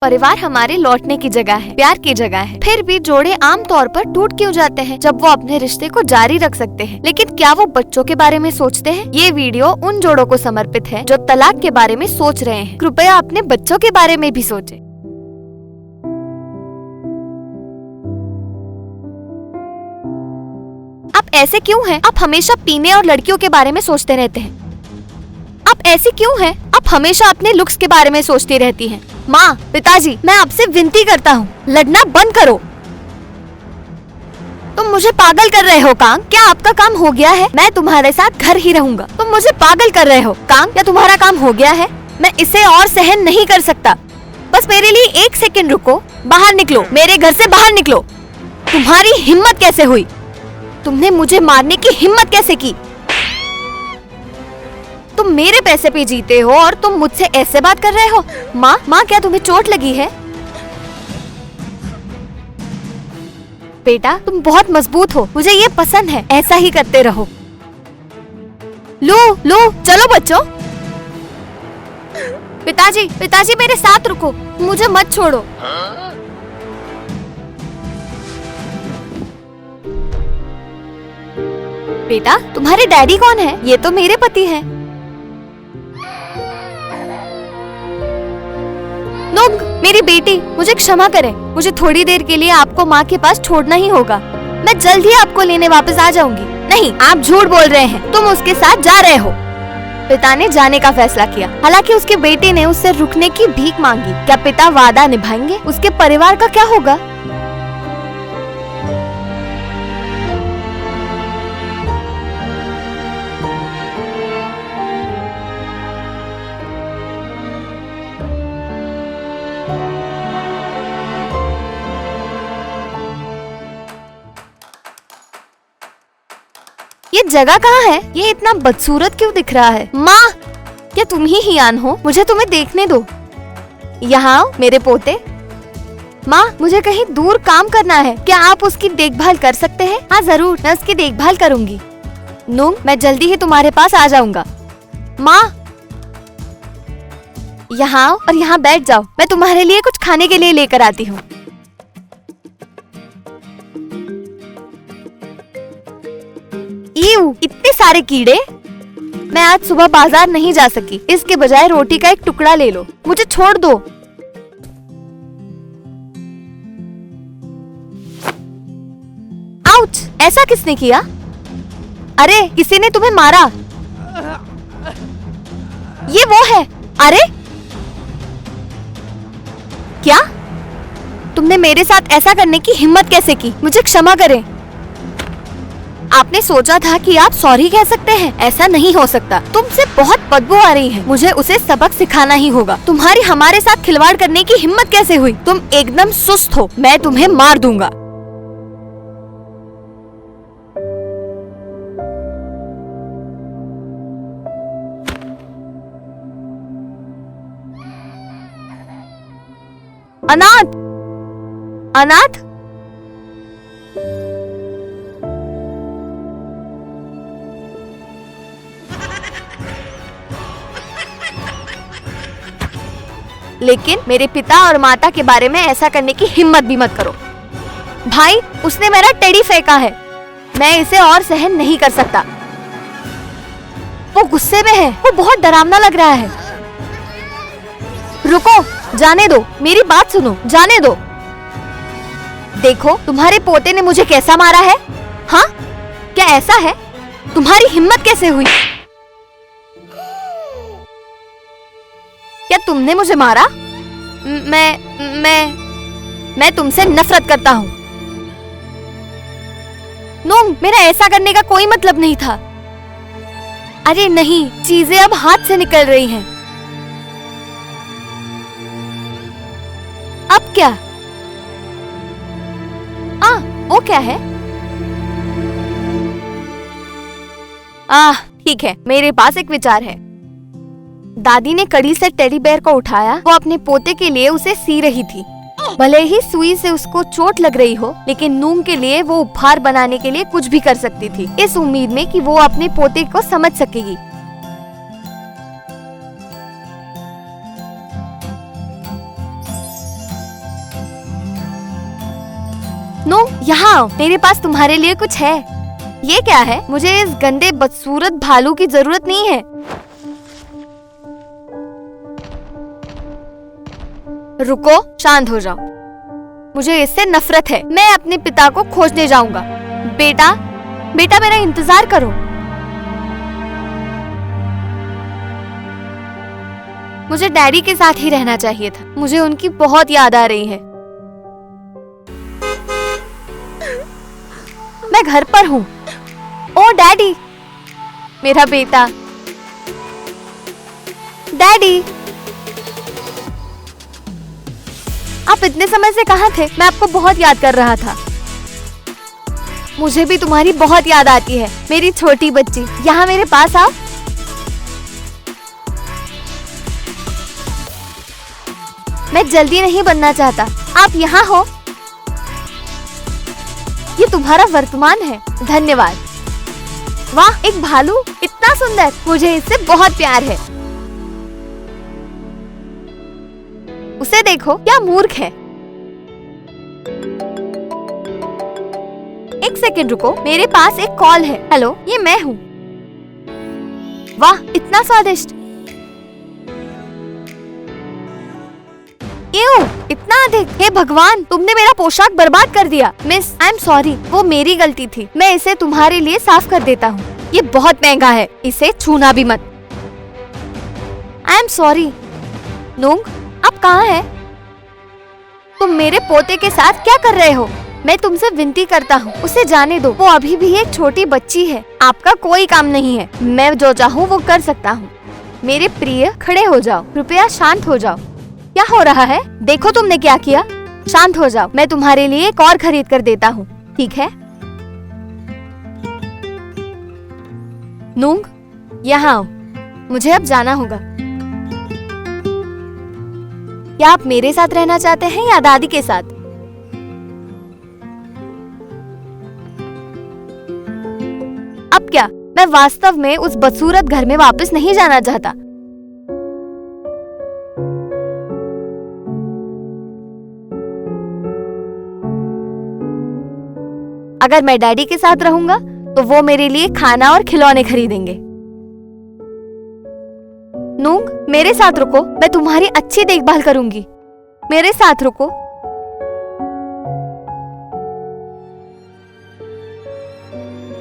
परिवार हमारे लौटने की जगह है, प्यार की जगह है। फिर भी जोड़े आम तौर पर टूट क्यों जाते हैं जब वो अपने रिश्ते को जारी रख सकते हैं, लेकिन क्या वो बच्चों के बारे में सोचते हैं? ये वीडियो उन जोड़ों को समर्पित है जो तलाक के बारे में सोच रहे हैं। कृपया अपने बच्चों के बारे में भी सोचें। आप ऐसे क्यों हैं? आप हमेशा पीने और लड़कियों के बारे में सोचते रहते हैं। आप ऐसी क्यों हैं? आप हमेशा अपने लुक्स के बारे में सोचती रहती हैं। माँ, पिताजी, मैं आपसे विनती करता हूँ, लड़ना बंद करो। तुम मुझे पागल कर रहे हो कांग। क्या आपका काम हो गया है? मैं तुम्हारे साथ घर ही रहूंगा। तुम मुझे पागल कर रहे हो कांग। क्या तुम्हारा काम हो गया है? मैं इसे और सहन नहीं कर सकता। बस मेरे लिए 1 सेकंड रुको। बाहर निकलो, मेरे घर से बाहर निकलो। तुम्हारी हिम्मत कैसे हुई? तुमने मुझे मारने की हिम्मत कैसे की? तुम मेरे पैसे पे जीते हो और तुम मुझसे ऐसे बात कर रहे हो? माँ, क्या तुम्हें चोट लगी है? बेटा, तुम बहुत मजबूत हो, मुझे ये पसंद है। ऐसा ही करते रहो। लो, चलो बच्चों। पिताजी मेरे साथ रुको, मुझे मत छोड़ो। बेटा, तुम्हारे डैडी कौन है? ये तो मेरे पति हैं। नोंग, मेरी बेटी, मुझे क्षमा करें। मुझे थोड़ी देर के लिए आपको माँ के पास छोड़ना ही होगा। मैं जल्द ही आपको लेने वापस आ जाऊंगी। नहीं, आप झूठ बोल रहे हैं। तुम उसके साथ जा रहे हो। पिता ने जाने का फैसला किया। हालांकि उसके बेटे ने उससे रुकने की भीख मांगी। क्या पिता वादा निभाएंगे? उसके परिवार का क्या होगा? ये जगह कहाँ है? ये इतना बदसूरत क्यों दिख रहा है? माँ, क्या तुम ही हियान हो? मुझे तुम्हें देखने दो। यहाँ आओ मेरे पोते। माँ, मुझे कहीं दूर काम करना है। क्या आप उसकी देखभाल कर सकते हैं? हाँ जरूर, मैं उसकी देखभाल करूँगी। नूंग, मैं जल्दी ही तुम्हारे पास आ जाऊंगा। माँ, यहाँ आओ और यहाँ बैठ जाओ। मैं तुम्हारे लिए कुछ खाने के लिए लेकर आती हूँ। इतने सारे कीड़े। मैं आज सुबह बाजार नहीं जा सकी। इसके बजाय रोटी का एक टुकड़ा ले लो। मुझे छोड़ दो। आउच! ऐसा किसने किया? अरे, किसी ने तुम्हें मारा। ये वो है। अरे, क्या? तुमने मेरे साथ ऐसा करने की हिम्मत कैसे की? मुझे क्षमा करें। आपने सोचा था कि आप सॉरी कह सकते हैं? ऐसा नहीं हो सकता। तुमसे बहुत बदबू आ रही है। मुझे उसे सबक सिखाना ही होगा। तुम्हारी हमारे साथ खिलवाड़ करने की हिम्मत कैसे हुई? तुम एकदम सुस्त हो। मैं तुम्हें मार दूंगा। अनाथ, लेकिन मेरे पिता और माता के बारे में ऐसा करने की हिम्मत भी मत करो। भाई, उसने मेरा टेडी फेंका है। मैं इसे और सहन नहीं कर सकता। वो गुस्से में है। वो बहुत डरावना लग रहा है। रुको, जाने दो। मेरी बात सुनो, जाने दो। देखो, तुम्हारे पोते ने मुझे कैसा मारा है। हाँ, क्या ऐसा है? तुम्हारी हिम्मत कैसे हुई? क्या तुमने मुझे मारा? मैं तुमसे नफरत करता हूँ। नोंग, मेरा ऐसा करने का कोई मतलब नहीं था। अरे नहीं, चीजें अब हाथ से निकल रही हैं। अब क्या? वो क्या है? ठीक है, मेरे पास एक विचार है। दादी ने कड़ी से टेडी बेयर को उठाया। वो अपने पोते के लिए उसे सी रही थी। भले ही सुई से उसको चोट लग रही हो, लेकिन नूंग के लिए वो उपहार बनाने के लिए कुछ भी कर सकती थी, इस उम्मीद में कि वो अपने पोते को समझ सकेगी। नो, यहाँ आओ, मेरे पास तुम्हारे लिए कुछ है। ये क्या है? मुझे इस गंदे बदसूरत भालू की जरूरत नहीं है। रुको, शांत हो जाओ। मुझे इससे नफरत है। मैं अपने पिता को खोजने जाऊंगा। बेटा, बेटा मेरा इंतजार करो। मुझे डैडी के साथ ही रहना चाहिए था। मुझे उनकी बहुत याद आ रही है। मैं घर पर हूँ। ओ डैडी, मेरा बेटा। डैडी, आप इतने समय से कहाँ थे? मैं आपको बहुत याद कर रहा था। मुझे भी तुम्हारी बहुत याद आती है, मेरी छोटी बच्ची। यहाँ मेरे पास आओ। मैं जल्दी नहीं बनना चाहता। आप यहाँ हो। ये तुम्हारा वर्तमान है। धन्यवाद। वाह, एक भालू, इतना सुंदर। मुझे इससे बहुत प्यार है। उसे देखो, क्या मूर्ख है। एक सेकंड रुको, मेरे पास एक कॉल है। हेलो, ये मैं हूँ। वाह, इतना स्वादिष्ट। इतना अधिक। हे भगवान, तुमने मेरा पोशाक बर्बाद कर दिया। मिस, आई एम सॉरी, वो मेरी गलती थी। मैं इसे तुम्हारे लिए साफ कर देता हूँ। ये बहुत महंगा है, इसे छूना भी मत। I am sorry. नूंग, आप कहाँ हैं? तुम मेरे पोते के साथ क्या कर रहे हो? मैं तुमसे विनती करता हूँ, उसे जाने दो। वो अभी भी एक छोटी बच्ची है। आपका कोई काम नहीं है। मैं जो चाहूँ वो कर सकता हूँ। मेरे प्रिय, खड़े हो जाओ। कृपया शांत हो जाओ। क्या हो रहा है? देखो तुमने क्या किया। शांत हो जाओ। मैं तुम्हारे लिए एक और खरीद कर देता हूँ, ठीक है? नूंग, यहाँ आओ। मुझे अब जाना होगा। क्या आप मेरे साथ रहना चाहते हैं या दादी के साथ? अब क्या? मैं वास्तव में उस बदसूरत घर में वापस नहीं जाना चाहता। अगर मैं डैडी के साथ रहूंगा तो वो मेरे लिए खाना और खिलौने खरीदेंगे। नूंग, मेरे साथ रुको। मैं तुम्हारी अच्छी देखभाल करूंगी। मेरे साथ रुको।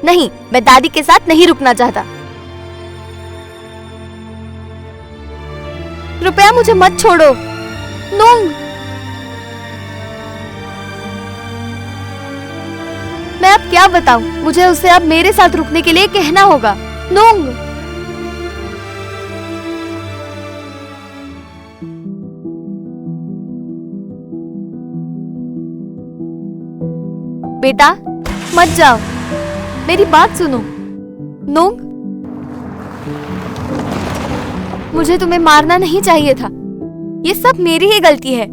नहीं, मैं दादी के साथ नहीं रुकना चाहता। कृपया मुझे मत छोड़ो। नूंग, मैं अब क्या बताऊं? मुझे उसे अब मेरे साथ रुकने के लिए कहना होगा। नूंग, बेटा मत जाओ, मेरी बात सुनो। नूंग, मुझे तुम्हें मारना नहीं चाहिए था। ये सब मेरी ही गलती है।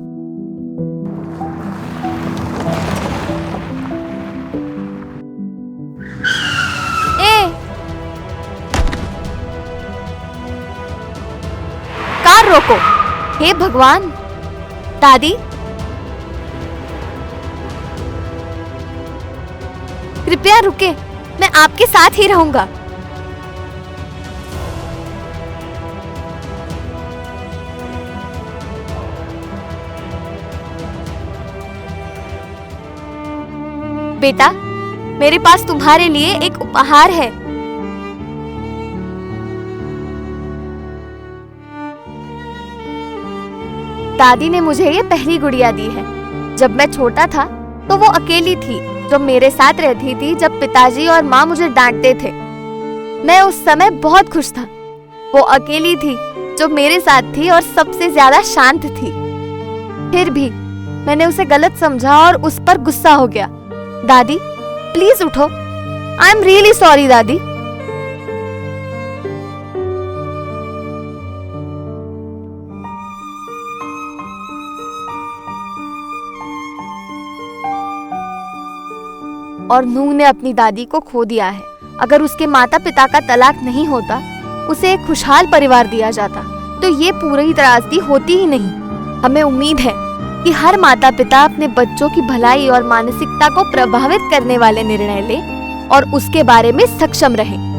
कार रोको। हे भगवान। दादी, कृपया रुके। मैं आपके साथ ही रहूंगा। बेटा, मेरे पास तुम्हारे लिए एक उपहार है। दादी ने मुझे ये पहली गुड़िया दी है। जब मैं छोटा था तो वो अकेली थी जो मेरे साथ रहती थी जब पिताजी और माँ मुझे डांटते थे। मैं उस समय बहुत खुश था। वो अकेली थी जो मेरे साथ थी और सबसे ज्यादा शांत थी। फिर भी मैंने उसे गलत समझा और उस पर गुस्सा हो गया। दादी प्लीज उठो। आई एम रियली सॉरी दादी। और नूंग ने अपनी दादी को खो दिया है। अगर उसके माता पिता का तलाक नहीं होता, उसे एक खुशहाल परिवार दिया जाता, तो ये पूरी त्रासदी होती ही नहीं। हमें उम्मीद है कि हर माता पिता अपने बच्चों की भलाई और मानसिकता को प्रभावित करने वाले निर्णय ले और उसके बारे में सक्षम रहे।